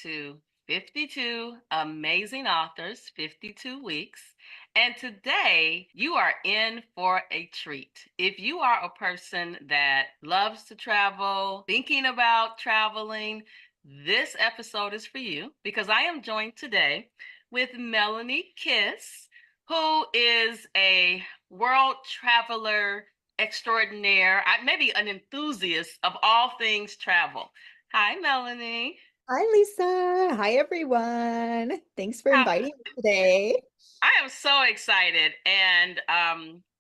To 52 amazing authors, 52 weeks. And today you are in for a treat. If you are a person that loves to travel, thinking about traveling, this episode is for you because I am joined today with Melanie Kiss, who is a world traveler extraordinaire, maybe an enthusiast of all things travel. Hi, Melanie. Hi, Lisa. Hi, everyone. Thanks for How, inviting me today. I am so excited, and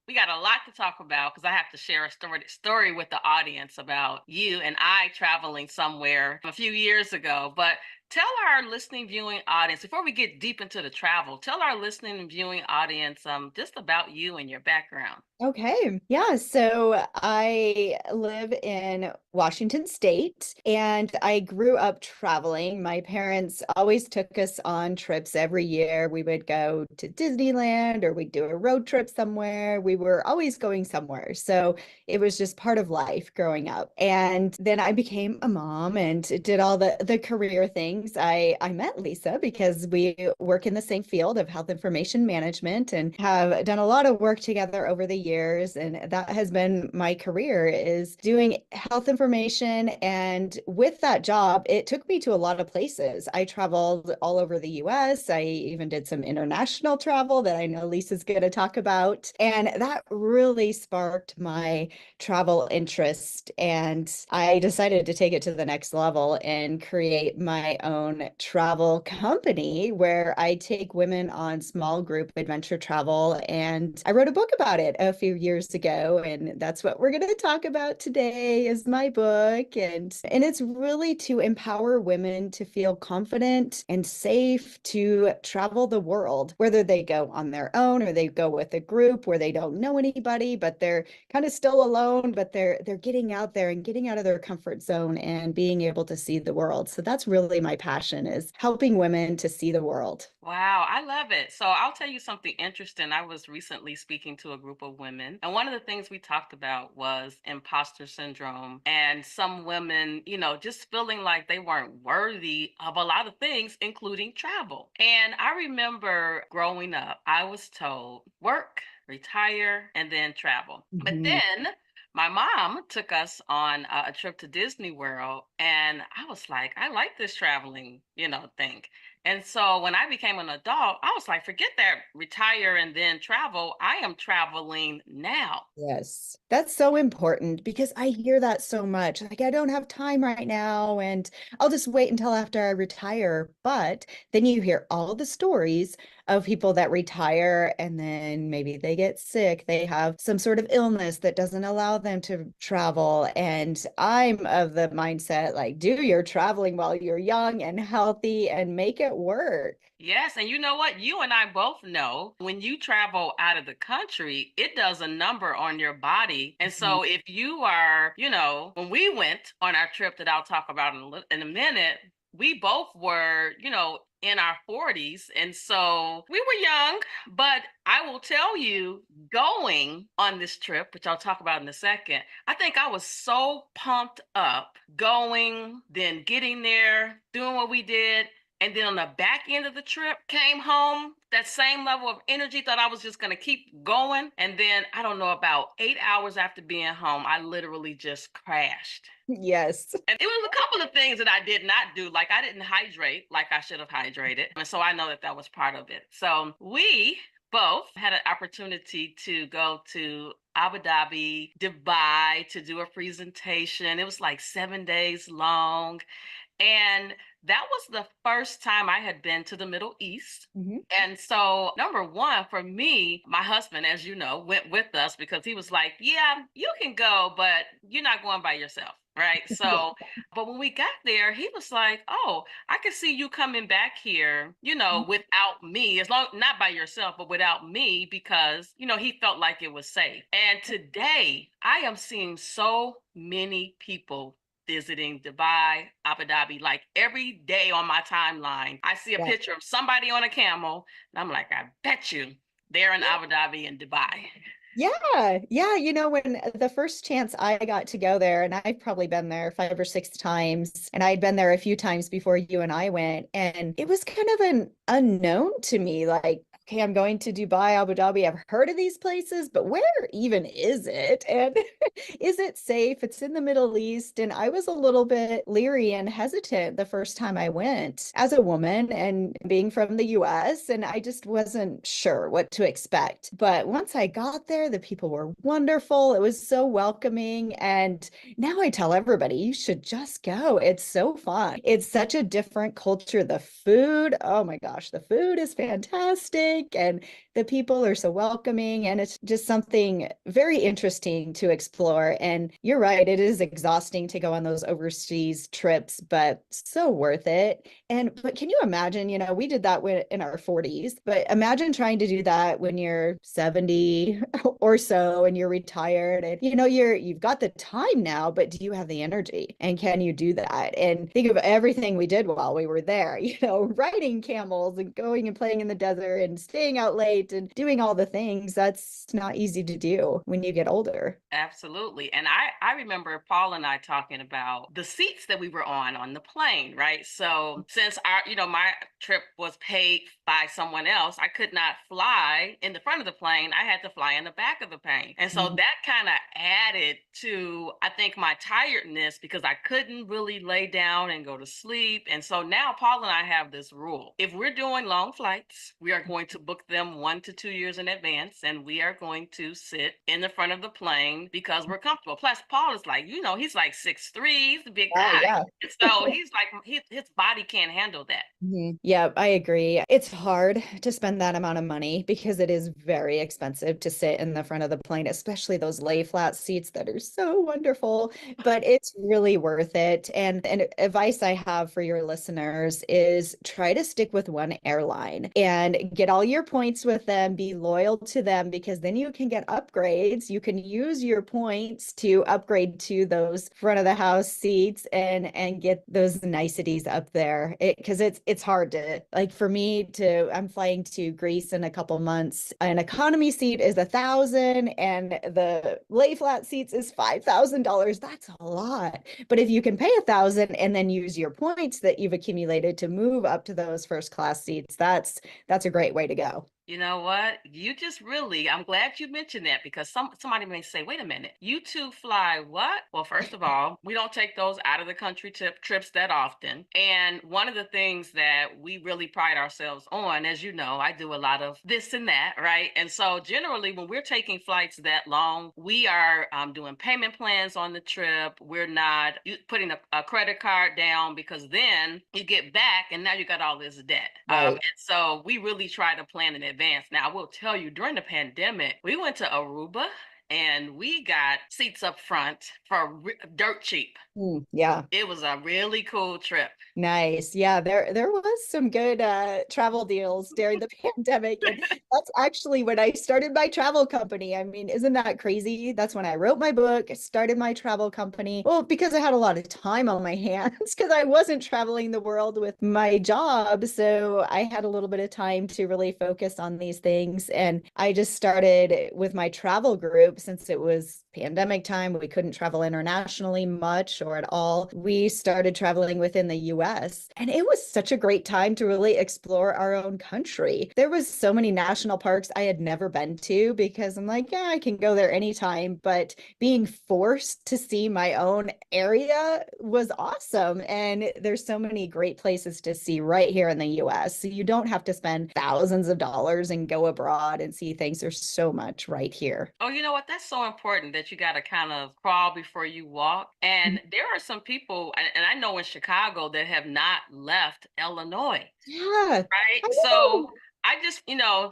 we got a lot to talk about because I have to share a story with the audience about you and I traveling somewhere a few years ago. But tell our listening, viewing audience, before we get deep into the travel, tell our listening and viewing audience just about you and your background. Okay. Yeah. So I live in Washington State and I grew up traveling. My parents always took us on trips every year. We would go to Disneyland or we'd do a road trip somewhere. We were always going somewhere. So it was just part of life growing up. And then I became a mom and did all the career things. I met Lisa because we work in the same field of health information management and have done a lot of work together over the years, and that has been my career, is doing health information. And with that job, it took me to a lot of places. I traveled all over the US. I even did some international travel that I know Lisa's going to talk about, and that really sparked my travel interest. And I decided to take it to the next level and create my own travel company where I take women on small group adventure travel. And I wrote a book about it a few years ago, and that's what we're going to talk about today is my book. And it's really to empower women to feel confident and safe to travel the world, whether they go on their own or they go with a group where they don't know anybody, but they're kind of still alone, but they're getting out there and getting out of their comfort zone and being able to see the world. So that's really my passion, is helping women to see the world. Wow, I love it. So I'll tell you something interesting. I was recently speaking to a group of women, and one of the things we talked about was imposter syndrome and some women, just feeling like they weren't worthy of a lot of things, including travel. And I remember growing up, I was told work, retire, and then travel. But Mhm. then My mom took us on a trip to Disney World, and I was like, I like this traveling, thing. And so when I became an adult, I was like, forget that retire and then travel. I am traveling now. Yes, that's so important because I hear that so much. Like, I don't have time right now, and I'll just wait until after I retire. But then you hear all the stories of people that retire and then maybe they get sick. They have some sort of illness that doesn't allow them to travel. And I'm of the mindset like, do your traveling while you're young and healthy and make it work. Yes, and you know what? You and I both know when you travel out of the country, it does a number on your body. And Mhm. so if you are, when we went on our trip that I'll talk about in a minute, we both were, in our 40s. And so we were young, but I will tell you, going on this trip, which I'll talk about in a second, I think I was so pumped up going, then getting there, doing what we did. And then on the back end of the trip, came home, that same level of energy, thought I was just going to keep going. And then I don't know, about 8 hours after being home, I literally just crashed. Yes. And it was a couple of things that I did not do. Like I didn't hydrate like I should have hydrated. And so I know that that was part of it. So we both had an opportunity to go to Abu Dhabi, Dubai to do a presentation. It was like 7 days long. And that was the first time I had been to the Middle East. Mhm. And so, number one, for me, my husband, as you know, went with us because he was like, yeah, you can go, but you're not going by yourself. Right. Yeah. So, but when we got there, he was like, oh, I can see you coming back here, without me, as long not by yourself, but without me, because, he felt like it was safe. And today I am seeing so many people visiting Dubai, Abu Dhabi, like every day on my timeline. I see a Yeah. picture of somebody on a camel, and I'm like, I bet you they're in Abu Dhabi and Dubai. Yeah, yeah. When the first chance I got to go there, and I've probably been there 5 or 6 times, and I'd been there a few times before you and I went, and it was kind of an unknown to me. Like, okay, I'm going to Dubai, Abu Dhabi. I've heard of these places, but where even is it? And is it safe? It's in the Middle East. And I was a little bit leery and hesitant the first time I went as a woman and being from the US, and I just wasn't sure what to expect. But once I got there, the people were wonderful. It was so welcoming. And now I tell everybody, you should just go. It's so fun. It's such a different culture. The food, oh my gosh, the food is fantastic. And the people are so welcoming. And it's just something very interesting to explore. And you're right, it is exhausting to go on those overseas trips, but so worth it. But can you imagine, we did that in our 40s, but imagine trying to do that when you're 70 or so and you're retired and you've got the time now, but do you have the energy? And can you do that? And think of everything we did while we were there, riding camels and going and playing in the desert and staying out late and doing all the things. That's not easy to do when you get older. Absolutely. And I remember Paul and I talking about the seats that we were on the plane, right? So since my trip was paid by someone else, I could not fly in the front of the plane. I had to fly in the back of the plane. And so Mhm. that kind of added to, I think, my tiredness because I couldn't really lay down and go to sleep. And so now Paul and I have this rule. If we're doing long flights, we are going to book them 1 to 2 years in advance, and we are going to sit in the front of the plane because we're comfortable. Plus, Paul is like, he's like 6'3", he's a big Oh, guy. yeah. So he's like, his body can't handle that. Yeah, I agree. It's hard to spend that amount of money because it is very expensive to sit in the front of the plane, especially those lay flat seats that are so wonderful, but it's really worth it. And advice I have for your listeners is try to stick with one airline and get all your points with them, be loyal to them because then you can get upgrades. You can use your points to upgrade to those front of the house seats and get those niceties up there. Because it's hard to, like, for me to, I'm flying to Greece in a couple months. An economy seat is 1,000 and the lay flat seats is $5,000. That's a lot. But if you can pay 1,000 and then use your points that you've accumulated to move up to those first class seats, that's a great way to go. You know what? You just really, I'm glad you mentioned that because somebody may say, wait a minute, you two fly what? Well, first of all, we don't take those out of the country trips that often. And one of the things that we really pride ourselves on, as you know, I do a lot of this and that, right? And so generally, when we're taking flights that long, we are doing payment plans on the trip. We're not putting a credit card down because then you get back and now you got all this debt. Right. And so we really try to plan in advance. Now, I will tell you, during the pandemic, we went to Aruba and we got seats up front for dirt cheap. Yeah. It was a really cool trip. Nice. Yeah, there was some good travel deals during the pandemic. And that's actually when I started my travel company. I mean, isn't that crazy? That's when I wrote my book, started my travel company. Well, because I had a lot of time on my hands because I wasn't traveling the world with my job. So I had a little bit of time to really focus on these things. And I just started with my travel group since it was pandemic time. We couldn't travel internationally much or at all. We started traveling within the US, and it was such a great time to really explore our own country. There was so many national parks I had never been to because I'm like, yeah, I can go there anytime, but being forced to see my own area was awesome. And there's so many great places to see right here in the US. So you don't have to spend thousands of dollars and go abroad and see things. There's so much right here. Oh, you know what? That's so important that you got to kind of crawl before you walk. And there are some people, and I know in Chicago that have not left Illinois, Yeah, right? I So know. I just,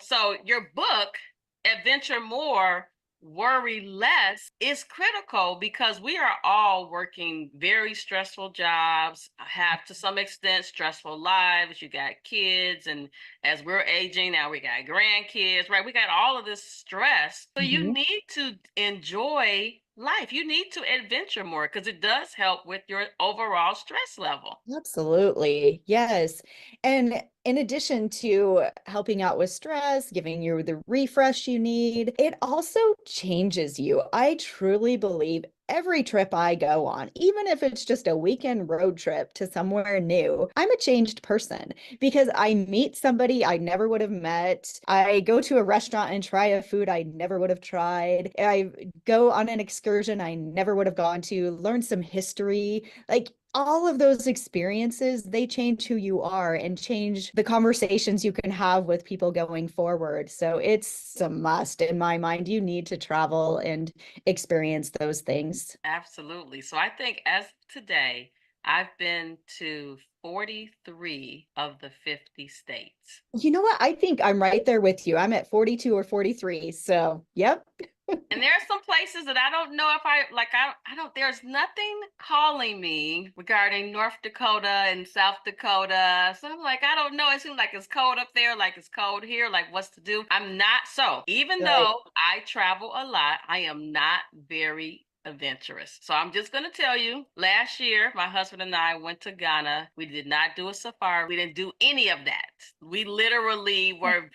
so your book, Adventure More, Worry Less, is critical because we are all working very stressful jobs, have to some extent stressful lives. You got kids, and as we're aging now, we got grandkids, right? We got all of this stress. So you Mhm. need to enjoy life. You need to adventure more because it does help with your overall stress level. Absolutely. Yes. And in addition to helping out with stress, giving you the refresh you need, it also changes you. I truly believe every trip I go on, even if it's just a weekend road trip to somewhere new, I'm a changed person because I meet somebody I never would have met. I go to a restaurant and try a food I never would have tried. I go on an excursion I never would have gone to, learn some history. Like all of those experiences, they change who you are and change the conversations you can have with people going forward. So it's a must in my mind. You need to travel and experience those things. Absolutely. So I think as today, I've been to 43 of the 50 states. You know what? I think I'm right there with you. I'm at 42 or 43. So, yep. And there are some places that I don't know if I like I don't there's nothing calling me regarding North Dakota and South Dakota. So I'm like, I don't know. It seems like it's cold up there, like it's cold here, like what's to do. I'm not so even Right. though I travel a lot, I am not very adventurous. So I'm just going to tell you, last year, my husband and I went to Ghana. We did not do a safari. We didn't do any of that. We literally were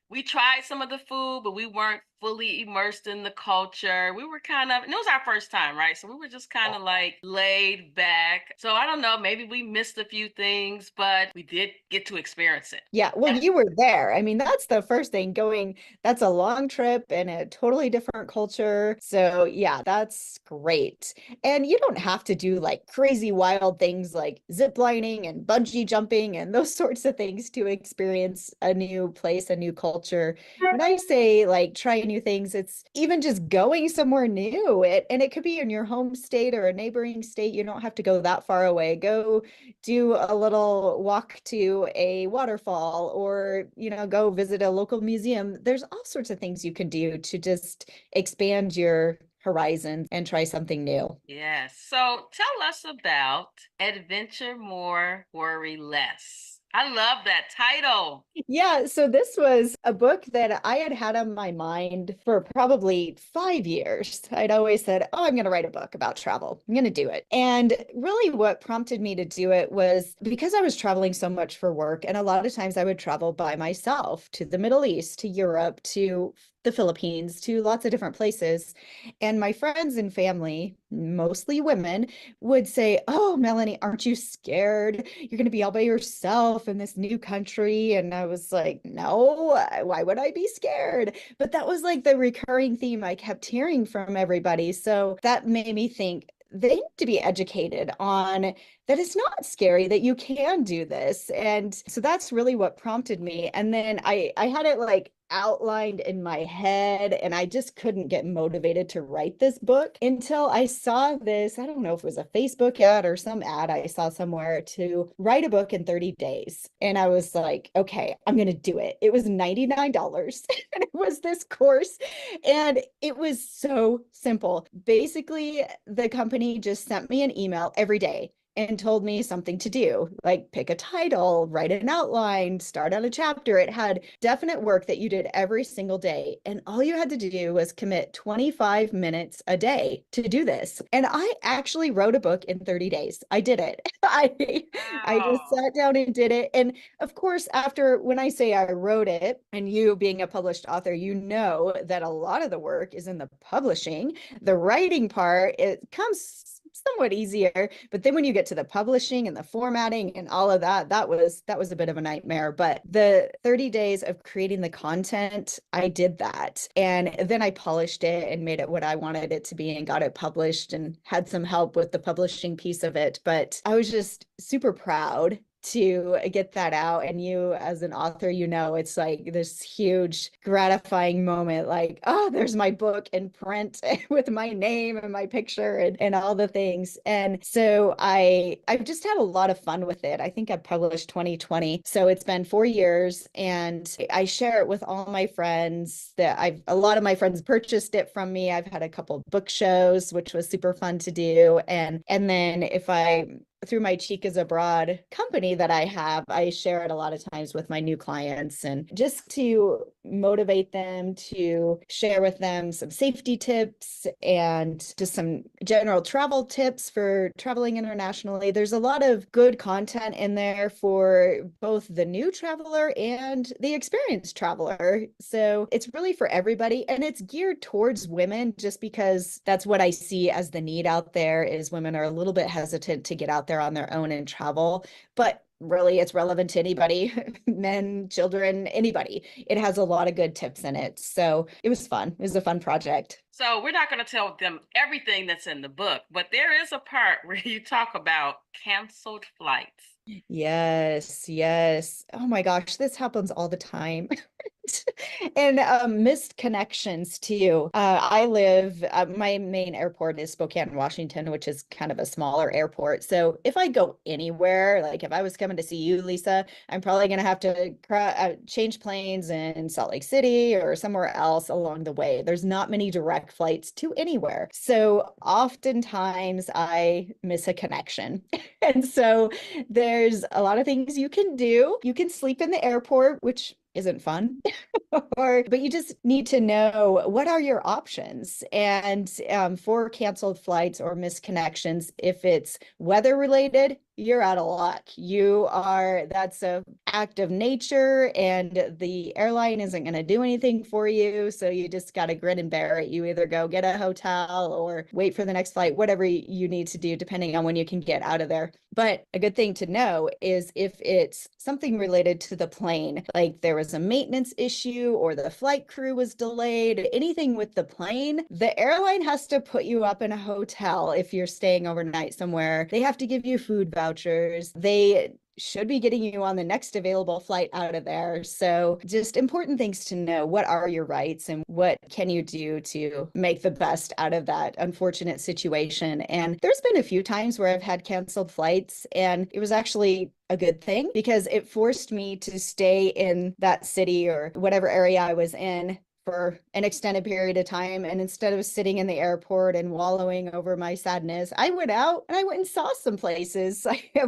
we tried some of the food, but we weren't fully immersed in the culture. We were kind of, and it was our first time, right? So we were just kind of like laid back. So I don't know, maybe we missed a few things, but we did get to experience it. Yeah, well, you were there. I mean, that's the first thing going, that's a long trip and a totally different culture. So, yeah, that's great. And you don't have to do like crazy wild things like zip lining and bungee jumping and those sorts of things to experience a new place, a new culture. When I say like try new things, it's even just going somewhere new. And it could be in your home state or a neighboring state. You don't have to go that far away. Go do a little walk to a waterfall or, go visit a local museum. There's all sorts of things you can do to just expand your horizon and try something new. Yes. So tell us about Adventure More, Worry Less. I love that title. Yeah, so this was a book that I had had on my mind for probably 5 years. I'd always said, oh, I'm going to write a book about travel. I'm going to do it. And really, what prompted me to do it was because I was traveling so much for work. And a lot of times I would travel by myself to the Middle East, to Europe, to the Philippines, to lots of different places. And my friends and family, mostly women, would say, "Oh, Melanie, aren't you scared? You're going to be all by yourself in this new country." And I was like, "No, why would I be scared?" But that was like the recurring theme I kept hearing from everybody. So that made me think, they need to be educated on that it's not scary, that you can do this. And so that's really what prompted me. And then I had it like outlined in my head, and I just couldn't get motivated to write this book until I saw this. I don't know if it was a Facebook ad or some ad I saw somewhere to write a book in 30 days. And I was like, okay, I'm going to do it. It was $99 and it was this course, and it was so simple. Basically, the company just sent me an email every day and told me something to do, like pick a title, write an outline, start on a chapter. It had definite work that you did every single day. And all you had to do was commit 25 minutes a day to do this. And I actually wrote a book in 30 days. I did it. I just Wow. sat down and did it. And of course, after, when I say I wrote it, and you being a published author, you know that a lot of the work is in the publishing. The writing part, it comes somewhat easier, but then when you get to the publishing and the formatting and all of that, that was a bit of a nightmare. But the 30 days of creating the content, I did that, and then I polished it and made it what I wanted it to be and got it published and had some help with the publishing piece of it. But I was just super proud to get that out. And you, as an author, you know, it's like this huge gratifying moment, like, oh, there's my book in print with my name and my picture and all the things. And so I've just had a lot of fun with it. I think I published 2020, so it's been 4 years, and I share it with all my friends. That I've a lot of my friends purchased it from me. I've had a couple book shows, which was super fun to do. And then if I through my Chicas Abroad company that I have, I share it a lot of times with my new clients, and just to motivate them, to share with them some safety tips and just some general travel tips for traveling internationally. There's a lot of good content in there for both the new traveler and the experienced traveler. So it's really for everybody, and it's geared towards women, just because that's what I see as the need out there, is women are a little bit hesitant to get out there on their own and travel. But really, it's relevant to anybody, men, children, anybody. It has a lot of good tips in it. So it was fun. It was a fun project. So we're not going to tell them everything that's in the book, but there is a part where you talk about canceled flights. Yes, yes. Oh my gosh, this happens all the time. And missed connections too. My main airport is Spokane, Washington, which is kind of a smaller airport. So if I go anywhere, like if I was coming to see you, Lisa, I'm probably going to have to change planes in Salt Lake City or somewhere else along the way. There's not many direct flights to anywhere. So oftentimes I miss a connection. And so there's a lot of things you can do. You can sleep in the airport, which isn't fun. But you just need to know what are your options. And for canceled flights or missed connections, if it's weather related, you're out of luck. That's a act of nature, and the airline isn't going to do anything for you. So you just got to grin and bear it. You either go get a hotel or wait for the next flight, whatever you need to do, depending on when you can get out of there. But a good thing to know is if it's something related to the plane, like there was a maintenance issue or the flight crew was delayed, anything with the plane, the airline has to put you up in a hotel if you're staying overnight somewhere. They have to give you food vouchers. They should be getting you on the next available flight out of there. So just important things to know. What are your rights and what can you do to make the best out of that unfortunate situation? And there's been a few times where I've had canceled flights, and it was actually a good thing because it forced me to stay in that city or whatever area I was in for an extended period of time. And instead of sitting in the airport and wallowing over my sadness, I went out and I went and saw some places. I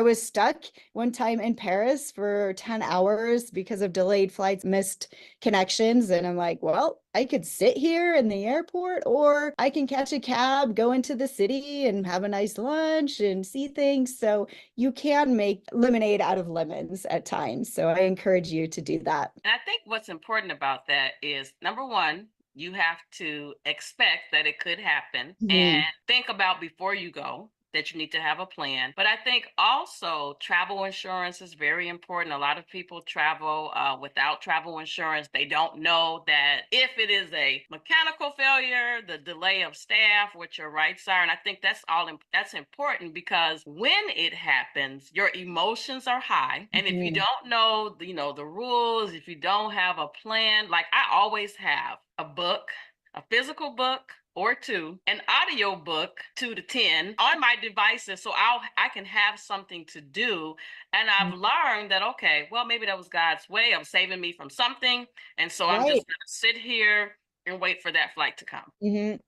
was stuck one time in Paris for 10 hours because of delayed flights, missed connections. And I'm like, well, I could sit here in the airport, or I can catch a cab, go into the city and have a nice lunch and see things. So you can make lemonade out of lemons at times. So I encourage you to do that. And I think what's important about that is number one, you have to expect that it could happen and Mhm. think about before you go that you need to have a plan. But I think also travel insurance is very important. A lot of people travel without travel insurance. They don't know that if it is a mechanical failure, the delay of staff, what your rights are. And I think that's important because when it happens, your emotions are high. And if you Mhm. don't know, the rules, if you don't have a plan, like I always have a book, a physical book or two, an audio book 2 to 10 on my devices so I can have something to do. And I've learned that okay, well maybe that was God's way of saving me from something. And so I'm Right. just gonna sit here and wait for that flight to come.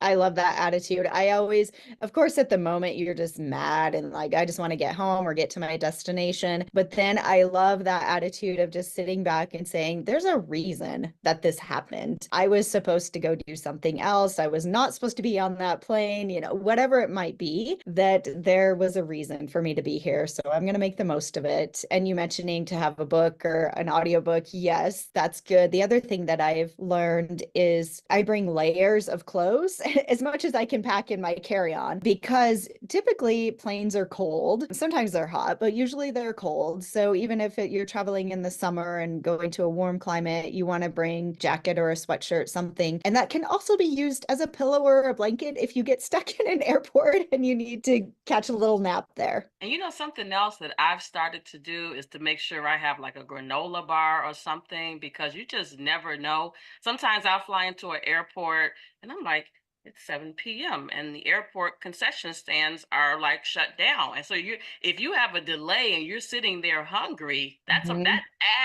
I love that attitude. I always, of course, at the moment, you're just mad and like, I just want to get home or get to my destination. But then I love that attitude of just sitting back and saying, there's a reason that this happened. I was supposed to go do something else. I was not supposed to be on that plane, whatever it might be, that there was a reason for me to be here. So I'm going to make the most of it. And you mentioning to have a book or an audiobook, yes, that's good. The other thing that I've learned is I bring layers of clothes as much as I can pack in my carry-on because typically planes are cold. Sometimes they're hot, but usually they're cold. So even if you're traveling in the summer and going to a warm climate, you want to bring jacket or a sweatshirt, something. And that can also be used as a pillow or a blanket if you get stuck in an airport and you need to catch a little nap there. And something else that I've started to do is to make sure I have like a granola bar or something because you just never know. Sometimes I'll fly into an airport and I'm like, it's 7 p.m. and the airport concession stands are like shut down. And so if you have a delay and you're sitting there hungry, that Mhm.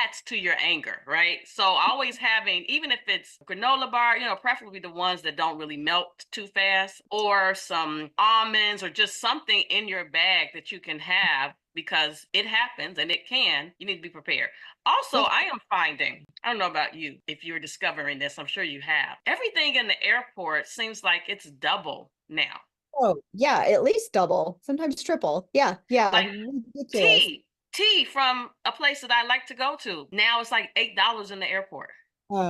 adds to your anger, right? So always having, even if it's granola bar, preferably the ones that don't really melt too fast, or some almonds or just something in your bag that you can have because it happens and you need to be prepared. Also, Yeah. I am finding, I don't know about you, if you're discovering this, I'm sure you have. Everything in the airport seems like it's double now. Oh, yeah, at least double, sometimes triple. Yeah, yeah, Like ridiculous. tea from a place that I like to go to. Now it's like $8 in the airport.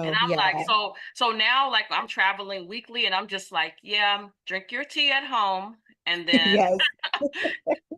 And Oh, I'm like, yeah. so now like I'm traveling weekly and I'm just like, yeah, drink your tea at home and then Yes.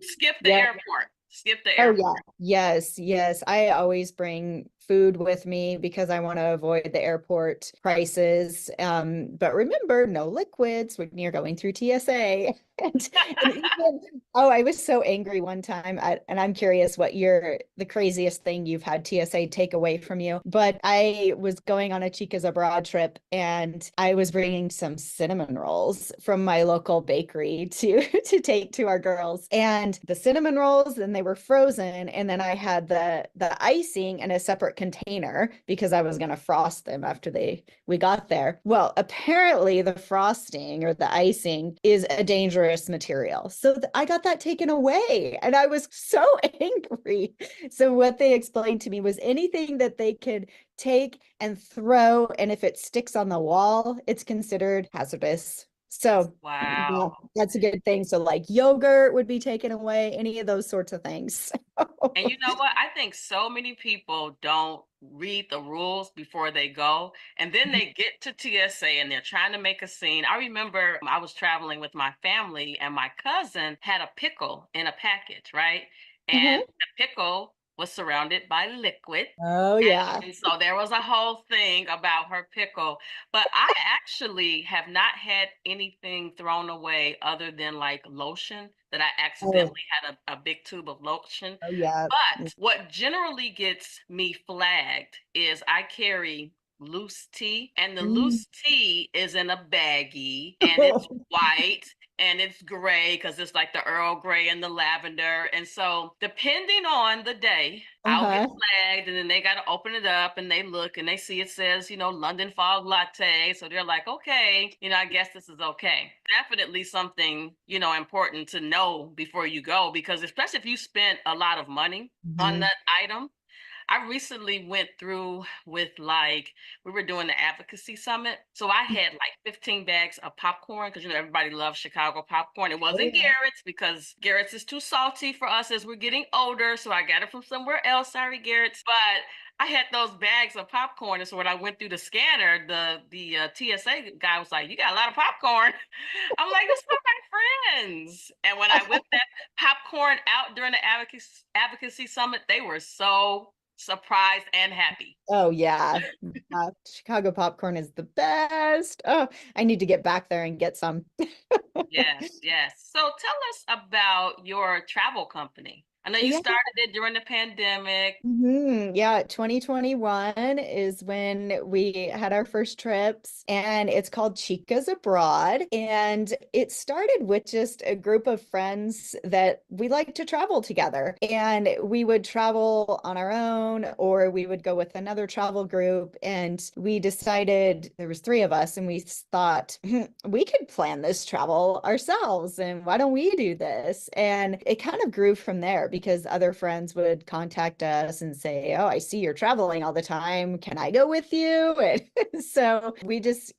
skip the Yeah. airport. Skip the Oh, yeah. airport. Yes, yes. I always bring food with me because I want to avoid the airport prices. But remember, no liquids when you're going through TSA. And even, oh, I was so angry one time. And I'm curious what the craziest thing you've had TSA take away from you. But I was going on a Chicas Abroad trip and I was bringing some cinnamon rolls from my local bakery to to take to our girls. And the cinnamon rolls, and they were frozen. And then I had the icing in a separate container because I was gonna frost them after we got there. Well, apparently the frosting or the icing is a dangerous material. So I got that taken away and I was so angry. So what they explained to me was anything that they could take and throw, and if it sticks on the wall, it's considered hazardous. So yeah, Wow. that's a good thing. So like yogurt would be taken away, any of those sorts of things. And you know what? I think so many people don't read the rules before they go. And then they get to TSA and they're trying to make a scene. I remember I was traveling with my family and my cousin had a pickle in a package, right? And Uh-huh. the pickle was surrounded by liquid. Oh yeah. And so there was a whole thing about her pickle. But I actually have not had anything thrown away other than like lotion that I Oh, accidentally had a big tube of lotion. oh yeah. But what generally gets me flagged is I carry loose tea, and the Mm. loose tea is in a baggie and it's white and it's gray because it's like the Earl Grey and the lavender. And so, depending on the day, I'll get Uh-huh. flagged, and then they got to open it up and they look and they see it says, London Fog Latte. So they're like, okay, I guess this is okay. Definitely something, important to know before you go, because especially if you spent a lot of money on Mhm. that item, I recently went through with like we were doing the advocacy summit. So I had like 15 bags of popcorn because everybody loves Chicago popcorn. It Oh wasn't yeah. Garrett's because Garrett's is too salty for us as we're getting older. So I got it from somewhere else. Sorry, Garrett's. But I had those bags of popcorn, and so when I went through the scanner, the TSA guy was like, "You got a lot of popcorn." I'm like, "This is for my friends." And when I whipped that popcorn out during the advocacy summit, they were so surprised and happy. Oh yeah. Chicago popcorn is the best. Oh, I need to get back there and get some. Yes, yes. So tell us about your travel company. I know you Yeah. started it during the pandemic. Yeah, 2021 is when we had our first trips, and it's called Chicas Abroad. And it started with just a group of friends that we like to travel together. And we would travel on our own, or we would go with another travel group. And we decided there was three of us, and we thought, we could plan this travel ourselves. And why don't we do this? And it kind of grew from there because other friends would contact us and say, "Oh, I see you're traveling all the time. Can I go with you?" And so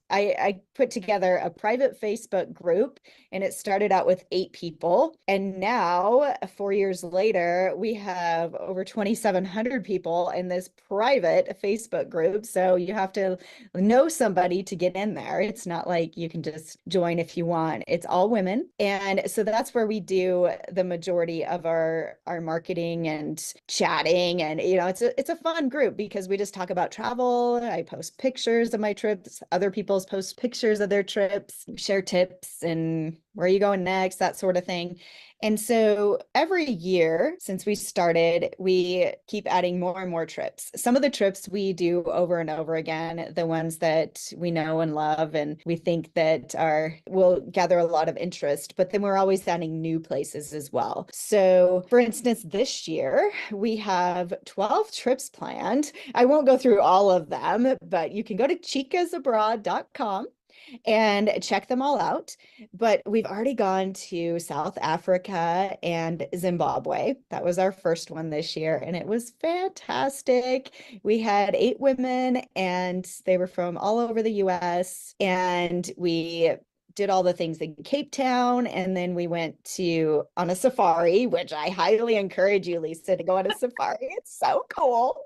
I put together a private Facebook group, and it started out with 8 people. And now, 4 years later, we have over 2,700 people in this private Facebook group. So you have to know somebody to get in there. It's not like you can just join if you want. It's all women. And so that's where we do the majority of our marketing and chatting. And it's a fun group because we just talk about travel. I post pictures of my trips, other people's post pictures of their trips, share tips and where are you going next, that sort of thing. And so every year since we started, we keep adding more and more trips. Some of the trips we do over and over again, the ones that we know and love and we think that will gather a lot of interest, but then we're always adding new places as well. So for instance, this year we have 12 trips planned. I won't go through all of them, but you can go to chicasabroad.com and check them all out. But we've already gone to South Africa and Zimbabwe. That was our first one this year, and it was fantastic. We had 8 women, and they were from all over the US, and we did all the things in Cape Town, and then we went on a safari, which I highly encourage you, Lisa, to go on a safari. It's so cool.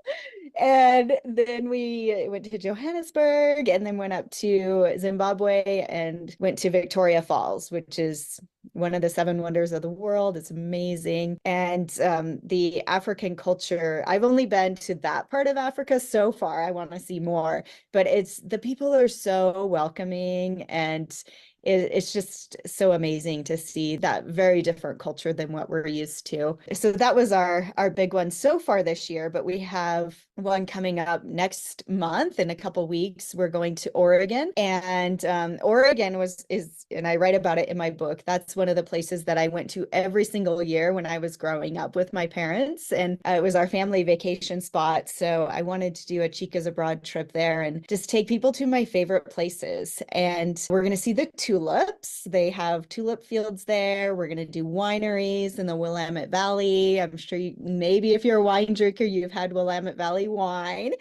And then we went to Johannesburg and then went up to Zimbabwe and went to Victoria Falls, which is one of the 7 wonders of the world. It's amazing. And the African culture, I've only been to that part of Africa so far. I want to see more, but the people are so welcoming, and it's just so amazing to see that very different culture than what we're used to. So that was our big one so far this year, but we have one coming up next month in a couple weeks. We're going to Oregon, and Oregon and I write about it in my book. That's one of the places that I went to every single year when I was growing up with my parents, and it was our family vacation spot. So I wanted to do a Chicas Abroad trip there and just take people to my favorite places. And we're going to see the tulips. They have tulip fields there. We're going to do wineries in the Willamette Valley. I'm sure maybe if you're a wine drinker, you've had Willamette Valley wine.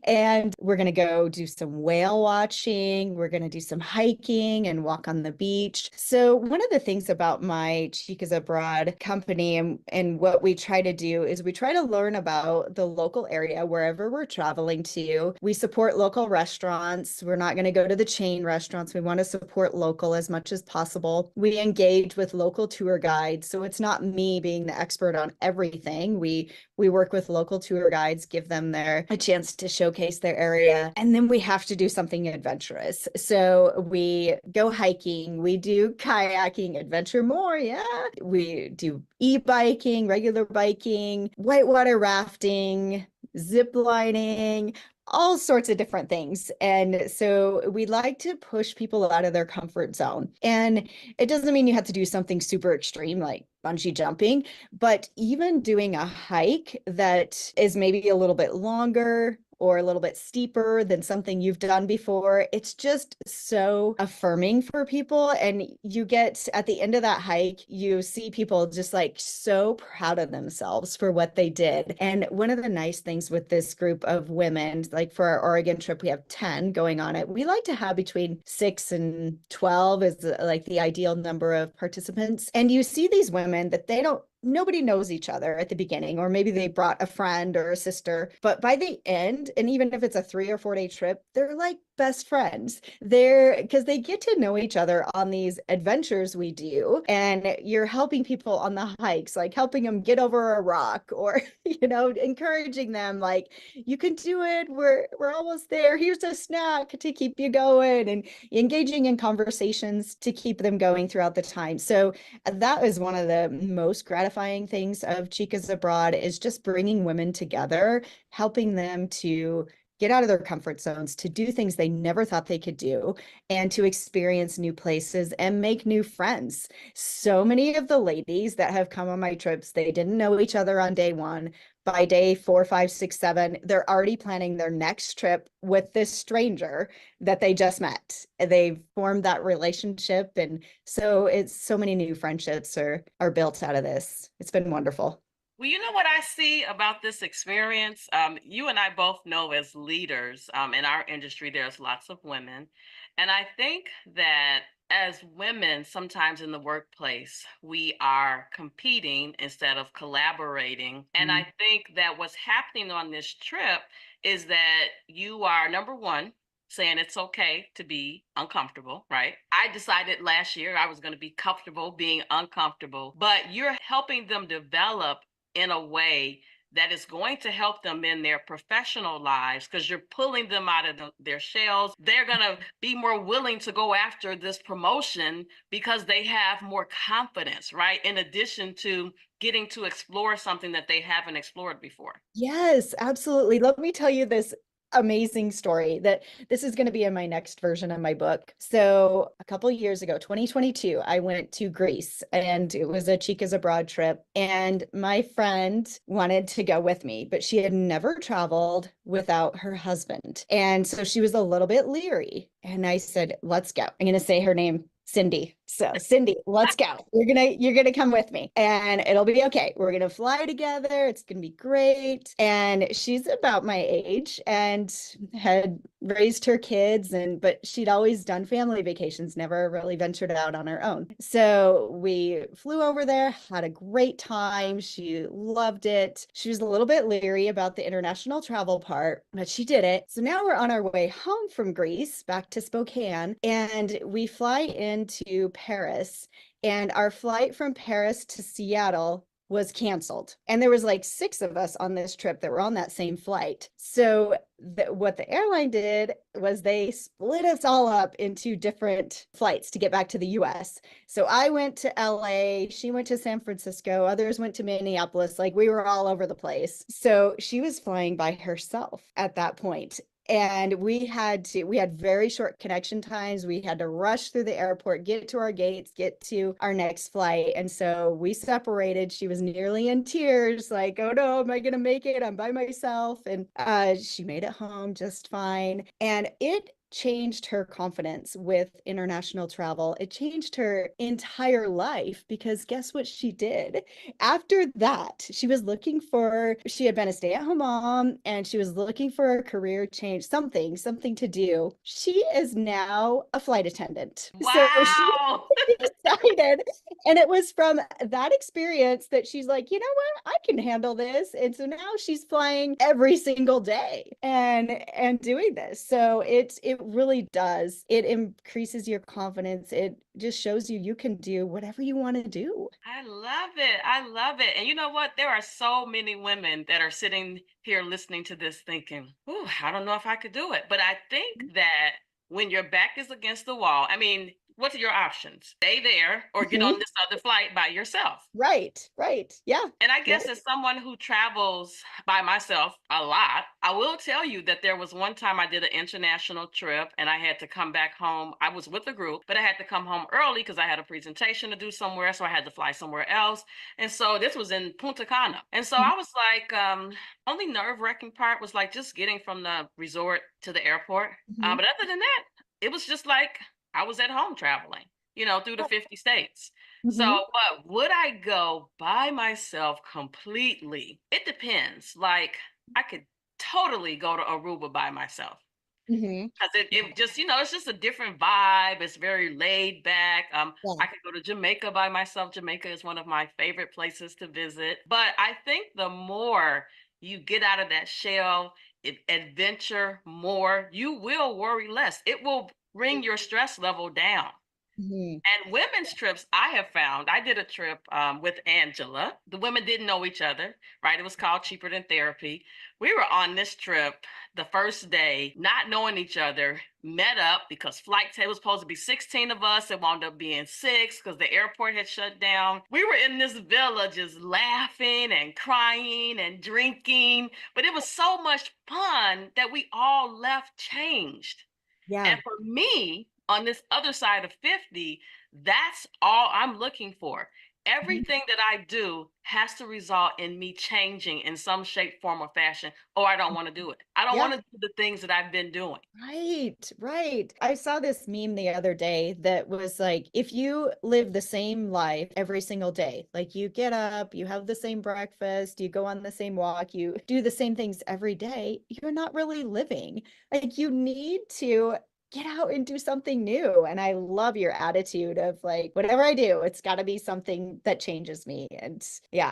And we're going to go do some whale watching. We're going to do some hiking and walk on the beach. So one of the things about my Chicas Abroad company and what we try to do is we try to learn about the local area wherever we're traveling to. We support local restaurants. We're not going to go to the chain restaurants. We want to support local as much as possible. We engage with local tour guides. So it's not me being the expert on everything. We work with local tour guides, give them a chance to showcase their area. And then we have to do something adventurous. So we go hiking, we do kayaking, adventure more. Yeah. We do e-biking, regular biking, whitewater rafting, zip lining, all sorts of different things. And so we like to push people out of their comfort zone. And it doesn't mean you have to do something super extreme like bungee jumping, but even doing a hike that is maybe a little bit longer or a little bit steeper than something you've done before. It's just so affirming for people. And you get at the end of that hike, you see people just like so proud of themselves for what they did. And one of the nice things with this group of women, like for our Oregon trip, we have 10 going on it. We like to have between 6 and 12 is like the ideal number of participants. And you see these women that nobody knows each other at the beginning, or maybe they brought a friend or a sister, but by the end, and even if it's a 3 or 4 day trip, they're like best friends. Because they get to know each other on these adventures we do, and you're helping people on the hikes, like helping them get over a rock, or encouraging them like, you can do it, we're almost there, here's a snack to keep you going, and engaging in conversations to keep them going throughout the time. So that is one of the most gratifying things of Chicas Abroad, is just bringing women together, helping them to get out of their comfort zones, to do things they never thought they could do, and to experience new places and make new friends. So many of the ladies that have come on my trips, they didn't know each other on day one. By day 4, 5, 6, 7, they're already planning their next trip with this stranger that they just met. They've formed that relationship. And so it's so many new friendships are built out of this. It's been wonderful. Well, you know what I see about this experience? You and I both know as leaders in our industry, there's lots of women. And I think that as women, sometimes in the workplace, we are competing instead of collaborating. And I think that what's happening on this trip is that you are, number one, saying it's okay to be uncomfortable, right? I decided last year I was going to be comfortable being uncomfortable, but you're helping them develop in a way that is going to help them in their professional lives, because you're pulling them out of their shells. They're going to be more willing to go after this promotion because they have more confidence, right? In addition to getting to explore something that they haven't explored before. Yes, absolutely. Let me tell you this amazing story that this is going to be in my next version of my book. So a couple of years ago, 2022, I went to Greece, and it was a Chicas Abroad trip. And my friend wanted to go with me, but she had never traveled without her husband. And so she was a little bit leery. And I said, let's go. I'm going to say her name, Cindy. So Cindy, let's go. You're gonna come with me, and it'll be okay. We're gonna fly together. It's gonna be great. And she's about my age and had raised her kids, but she'd always done family vacations, never really ventured out on her own. So we flew over there, had a great time. She loved it. She was a little bit leery about the international travel part, but she did it. So now we're on our way home from Greece back to Spokane, and we fly into Paris, and our flight from Paris to Seattle was canceled. And there was like 6 of us on this trip that were on that same flight. So what the airline did was they split us all up into different flights to get back to the US. So I went to LA, she went to San Francisco, others went to Minneapolis. Like, we were all over the place. So she was flying by herself at that point. And we had very short connection times. We had to rush through the airport, get to our gates, get to our next flight. And so we separated. She was nearly in tears, like, oh no, am I going to make it? I'm by myself. And she made it home just fine. And it changed her confidence with international travel. It changed her entire life, because guess what she did? After that, she had been a stay-at-home mom, and she was looking for a career change, something to do. She is now a flight attendant. So she Wow. decided, and it was from that experience that she's like, you know what, I can handle this. And so now she's flying every single day and doing this. So it really does. It increases your confidence. It just shows you can do whatever you want to do. I love it. I love it. And you know what? There are so many women that are sitting here listening to this thinking, "Ooh, I don't know if I could do it." But I think that when your back is against the wall, I mean, What are your options? Stay there or get on Mhm. this other flight by yourself. Right, right. Yeah. And I Yeah. guess as someone who travels by myself a lot, I will tell you that there was one time I did an international trip and I had to come back home. I was with a group, but I had to come home early because I had a presentation to do somewhere. So I had to fly somewhere else. And so this was in Punta Cana. And so Mhm, I was like, only nerve-wracking part was like just getting from the resort to the airport. mhm. But other than that, it was just like I was at home traveling, through the Yeah. 50 states. Mhm, So, but would I go by myself completely? It depends. Like, I could totally go to Aruba by myself mhm. because it just, it's just a different vibe. It's very laid back. Yeah. I could go to Jamaica by myself. Jamaica is one of my favorite places to visit. But I think the more you get out of that shell, adventure more, you will worry less. It will bring your stress level down. Mhm. And women's trips, I have found, I did a trip with Angela. The women didn't know each other, right? It was called Cheaper Than Therapy. We were on this trip the first day, not knowing each other, met up because it was supposed to be 16 of us. It wound up being six because the airport had shut down. We were in this villa just laughing and crying and drinking, but it was so much fun that we all left changed. Yeah. And for me, on this other side of 50, that's all I'm looking for. Mhm. Everything that I do has to result in me changing in some shape, form, or fashion, or I don't want to do it. I don't Yeah. want to do the things that I've been doing. Right, right. I saw this meme the other day that was like, if you live the same life every single day, like you get up, you have the same breakfast, you go on the same walk, you do the same things every day, you're not really living. Like you need to get out and do something new. And I love your attitude of like, whatever I do, it's got to be something that changes me. And yeah,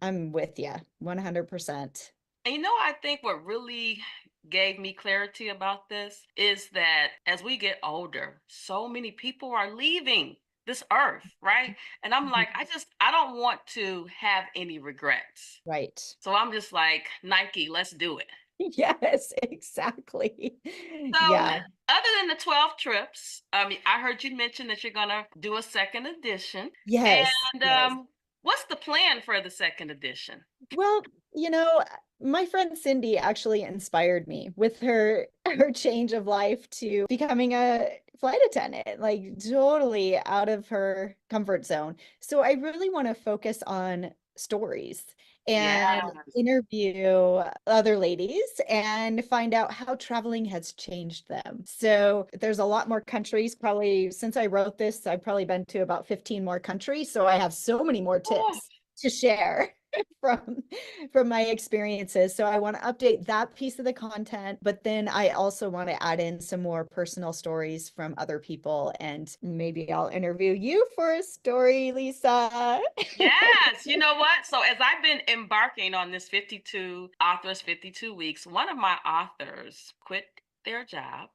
I'm with you 100%. And I think what really gave me clarity about this is that as we get older, so many people are leaving this earth, right? And I'm Mhm. like, I don't want to have any regrets. Right. So I'm just like, Nike, let's do it. Yes, exactly. So, Yeah. other than the 12 trips, I heard you mention that you're going to do a second edition. Yes. And Yes. what's the plan for the second edition? Well, my friend Cindy actually inspired me with her change of life to becoming a flight attendant, like totally out of her comfort zone. So I really want to focus on stories Yeah. and interview other ladies and find out how traveling has changed them. So there's a lot more countries. Probably since I wrote this, I've probably been to about 15 more countries. So I have so many more Oh, tips to share from from my experiences. So I want to update that piece of the content, but then I also want to add in some more personal stories from other people and maybe I'll interview you for a story, Lisa. yes. You know what? So, as I've been embarking on this 52 authors, 52 weeks, one of my authors quit their job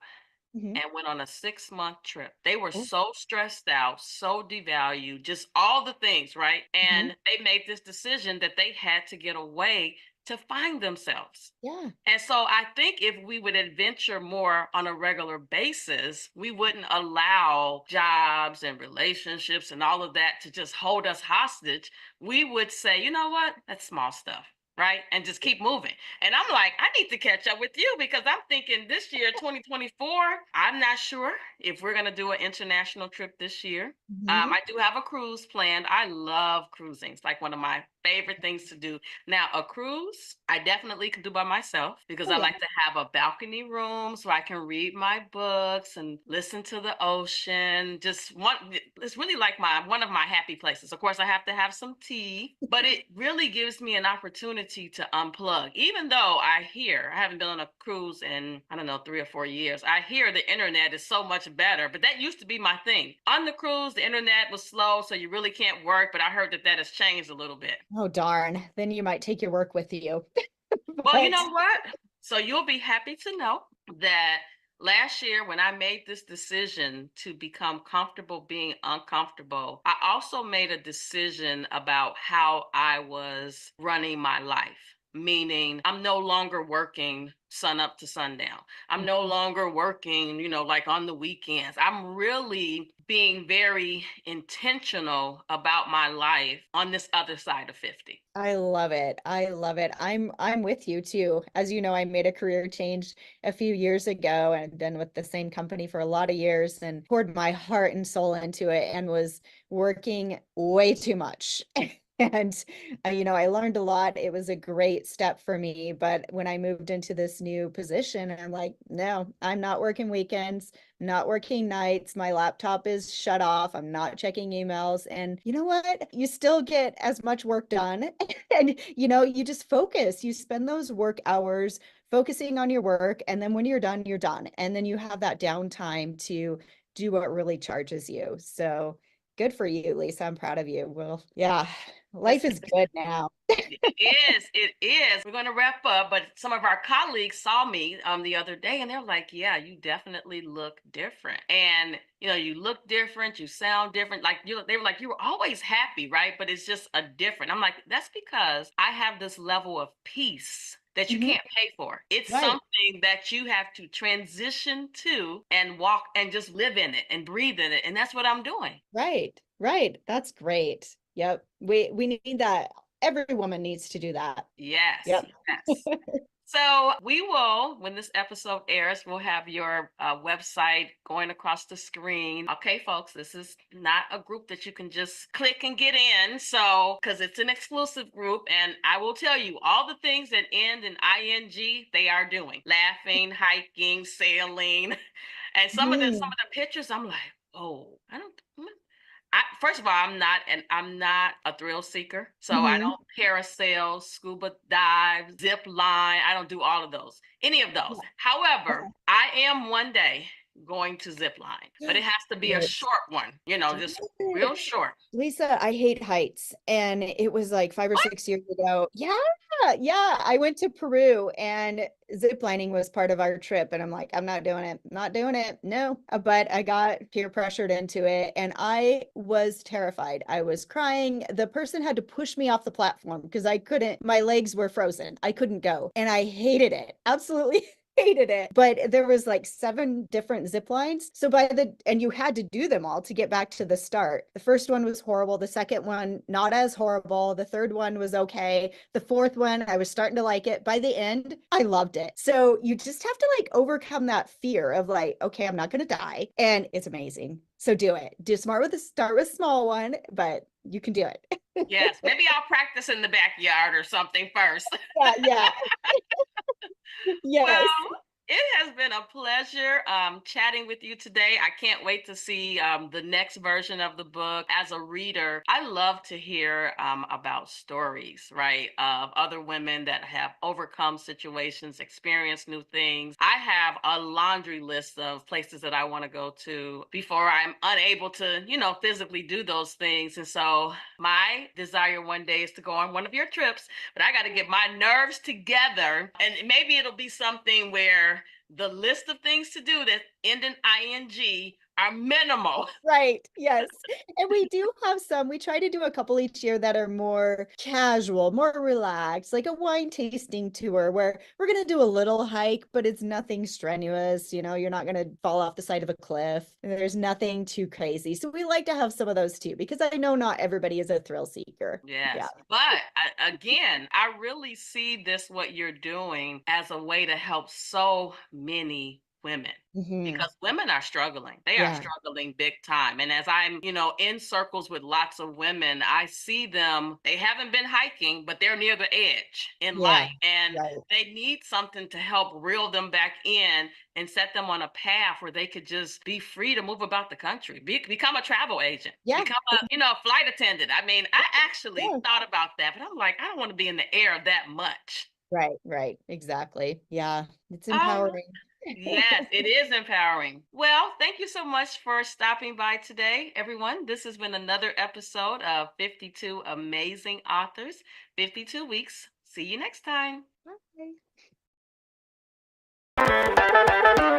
Mhm. and went on a 6-month trip. They were Oh, so stressed out, so devalued, just all the things, right? mhm. And they made this decision that they had to get away to find themselves. Yeah. And so I think if we would adventure more on a regular basis, we wouldn't allow jobs and relationships and all of that to just hold us hostage. We would say, you know what? That's small stuff, right? And just keep moving. And I'm like, I need to catch up with you because I'm thinking this year, 2024, I'm not sure if we're going to do an international trip this year. Mhm. I do have a cruise planned. I love cruising. It's like one of my favorite things to do. Now, a cruise, I definitely can do by myself because Oh I yeah. like to have a balcony room so I can read my books and listen to the ocean. It's really like one of my happy places. Of course, I have to have some tea, but it really gives me an opportunity to unplug. Even though I haven't been on a cruise in, I don't know, 3 or 4 years, I hear the internet is so much better, but that used to be my thing. On the cruise, the internet was slow, so you really can't work, but I heard that has changed a little bit. Oh darn. Then you might take your work with you. Well, you But know what? So you'll be happy to know that last year, when I made this decision to become comfortable being uncomfortable, I also made a decision about how I was running my life. meaning I'm no longer working sun up to sundown. I'm no longer working, like on the weekends. I'm really being very intentional about my life on this other side of 50. I love it. I love it. I'm with you too. As you know, I made a career change a few years ago and been with the same company for a lot of years and poured my heart and soul into it and was working way too much. And I learned a lot. It was a great step for me, but when I moved into this new position, I'm like, no, I'm not working weekends, not working nights. My laptop is shut off. I'm not checking emails. And you know what? You still get as much work done. And you just focus. You spend those work hours focusing on your work. And then when you're done, you're done. And then you have that downtime to do what really charges you. So good for you, Lisa. I'm proud of you. Well, yeah, life is good now. It is. It is. We're going to wrap up, but some of our colleagues saw me the other day and they're like, yeah, you definitely look different. And, you look different, you sound different. Like they were like, you were always happy, right? But it's just a different. I'm like, that's because I have this level of peace that you Mhm. can't pay for. It's Right, something that you have to transition to and walk and just live in it and breathe in it. And that's what I'm doing. right, right. That's great. Yep. We need that. Every woman needs to do that. Yes, Yep. yes. So we will, when this episode airs, we'll have your website going across the screen. Okay, folks, this is not a group that you can just click and get in. So, because it's an exclusive group, and I will tell you all the things that end in ing, they are doing: laughing, hiking, sailing, and some of the Mhm. pictures, I'm like, oh, I don't. First of all, I'm not a thrill seeker, so I Mhm. don't parasail, scuba dive, zip line. I don't do all of those, any of those. However, I am one day going to zip line, but it has to be a Good. short one, just real Good. short. Lisa, I hate heights. And it was like 5 or 6 years ago. Yeah, yeah. I went to Peru and ziplining was part of our trip. And I'm like, I'm not doing it. Not doing it. No. But I got peer pressured into it and I was terrified. I was crying. The person had to push me off the platform because I couldn't, my legs were frozen. I couldn't go. And I hated it. Absolutely hated it. But there was like 7 different zip lines. So and you had to do them all to get back to the start. The first one was horrible. The second one, not as horrible. The third one was okay. The fourth one, I was starting to like it. By the end, I loved it. So you just have to like overcome that fear of like, okay, I'm not going to die. And it's amazing. So do it. Start with small one, but you can do it. Yes, maybe I'll practice in the backyard or something first. Yeah, yeah. Yes. Well, it has been a pleasure chatting with you today. I can't wait to see the next version of the book. As a reader, I love to hear about stories, right, of other women that have overcome situations, experienced new things. I have a laundry list of places that I want to go to before I'm unable to, physically do those things. And so my desire one day is to go on one of your trips, but I got to get my nerves together. And maybe it'll be something where the list of things to do that end in ing are minimal. Right. Yes. And we do have some, we try to do a couple each year that are more casual, more relaxed, like a wine tasting tour where we're going to do a little hike, but it's nothing strenuous. You're not going to fall off the side of a cliff. And there's nothing too crazy. So we like to have some of those too, because I know not everybody is a thrill seeker. Yeah. Yes. But again, I really see this, what you're doing, as a way to help so many women. Hmm. Because women are struggling. They are Yeah. struggling big time. And as I'm, in circles with lots of women, I see them, they haven't been hiking, but they're near the edge in life. Yeah. And Right. they need something to help reel them back in and set them on a path where they could just be free to move about the country, become a travel agent, Yeah. become a flight attendant. I mean, I actually Yeah. thought about that, but I'm like, I don't want to be in the air that much. Right. Right. Exactly. Yeah. It's um empowering. yes, it is empowering. Well, thank you so much for stopping by today, everyone. This has been another episode of 52 Amazing Authors, 52 Weeks. See you next time. Okay.